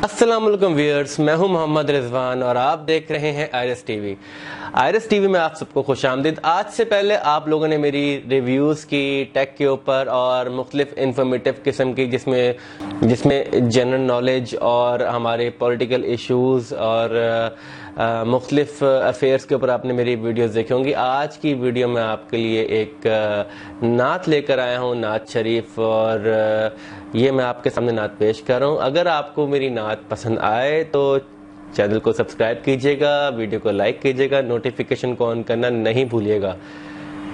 السلام علیکم ویئرز، میں ہوں محمد رضوان اور آپ دیکھ رہے ہیں آئرس ٹی وی۔ آئرس ٹی وی میں آپ سب کو خوش آمدید۔ آج سے پہلے آپ لوگوں نے میری ریویوز کی ٹیک کے اوپر اور مختلف انفارمیٹو قسم کی جس میں جنرل نالج اور ہمارے پولیٹیکل ایشوز اور مختلف افیئرس کے اوپر آپ نے میری ویڈیوز دیکھی ہوں گی۔ آج کی ویڈیو میں آپ کے لیے ایک نعت لے کر آیا ہوں، نعت شریف، اور یہ میں آپ کے سامنے نعت پیش کر رہا ہوں۔ اگر آپ کو میری نعت پسند آئے تو چینل کو سبسکرائب کیجیے گا، ویڈیو کو لائک کیجیے گا، نوٹیفیکیشن کو آن کرنا نہیں بھولیے گا،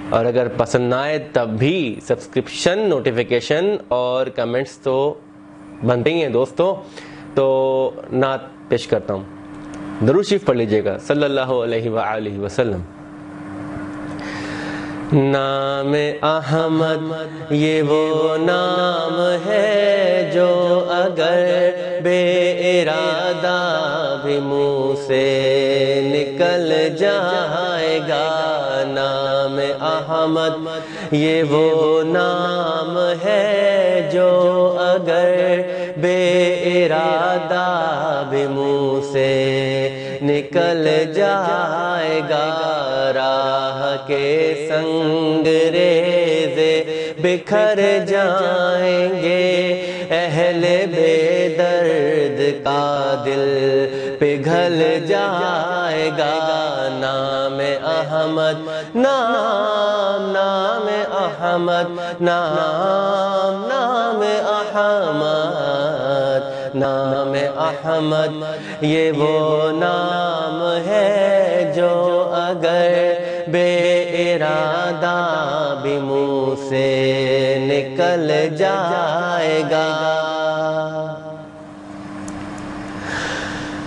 اور اگر پسند نہ آئے تب بھی سبسکرپشن، نوٹیفیکیشن اور کمنٹس تو بنتے ہی ہیں دوستوں۔ تو نعت پیش کرتا ہوں، درود شریف پڑھ لیجیے گا صلی اللہ علیہ وآلہ وسلم۔ نام احمد یہ وہ نام ہے جو اگر بے ارادہ بھی منہ سے نکل جائے گا۔ نام احمد یہ وہ نام ہے جو اگر بے ارادہ بھی منہ سے نکل جائے گا۔ راہ کے سنگ ریزے بکھر جائیں گے، اہل بے درد کا دل پگھل جائے گا۔ نام احمد، نام احمد، نام احمد، نام احمد یہ وہ نام ہے جو اگر بے ارادہ بھی منہ سے نکل جائے گا۔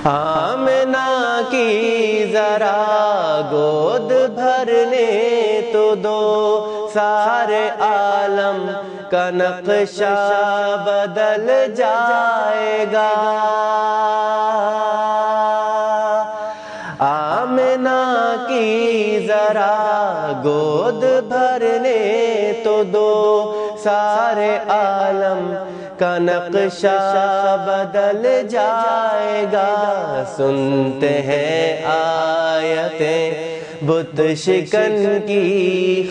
آمنہ کی ذرا گود بھرنے تو دو، سارے عالم کا نقشہ بدل جائے گا۔ آمنہ کی ذرا گود بھرنے تو دو، سارے عالم کا نقشہ بدل جائے گا۔ سنتے ہیں آیتیں بت شکن کی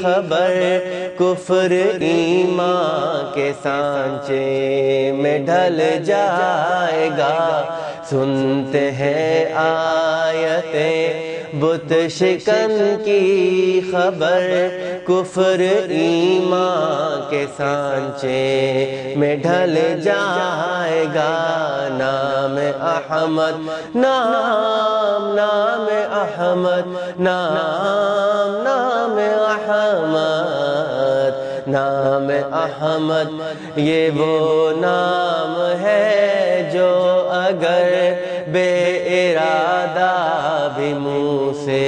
خبر، کفر ایمان کے سانچے میں ڈھل جائے گا۔ سنتے ہیں آیتیں بت شکن کی خبر، کفر ایمان کے سانچے میں ڈھل جائے گا۔ نام احمد، نام احمد، نام احمد، نام احمد یہ وہ نام ہے جو اگر بے ارادہ بھی منہ سے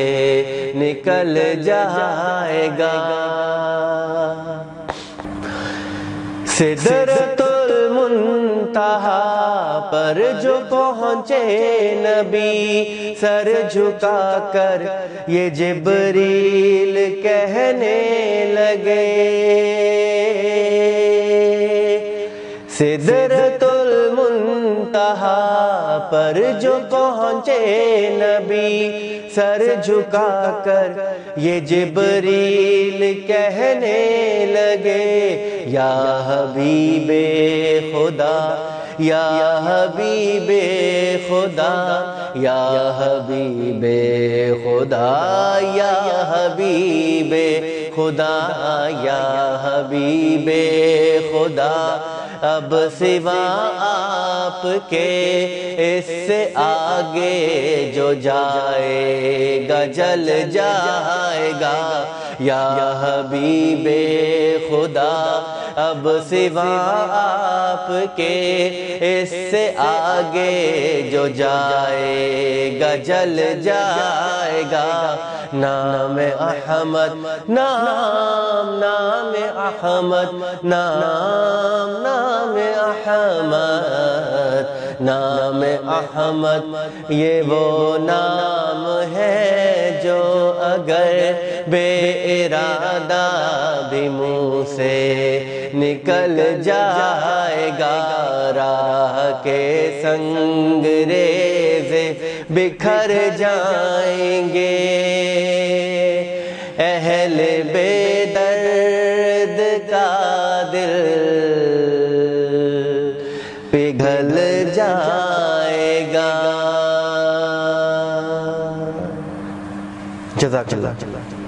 نکل جائے گا۔ سدرۃ المنتہا پر جو پہنچے نبی، سر جھکا کر یہ جبریل کہنے لگے۔ سدرۃ المنتہا پر جو پہنچے نبی، سر جھکا کر یہ جبریل کہنے لگے، یا حبیب خدا، یا حبیب خدا، یا حبیب خدا، یا حبیب خدا، یا حبیب خدا، اب سوا آپ کے اس سے آگے جو جائے گا جل جائے گا۔ یا حبیب خدا، اب سوا آپ کے اس سے آگے جو جائے گا جل جائے گا۔ نام احمد، نام احمد، نام احمد، نام احمد یہ وہ نام ہے جو اگر بے ارادہ بھی منہ سے نکل جائے گا راہ کے سنگ ریزے بکھر جائیں گے اہل بے درد کا دل پگھل جائے گا. جزاک اللہ.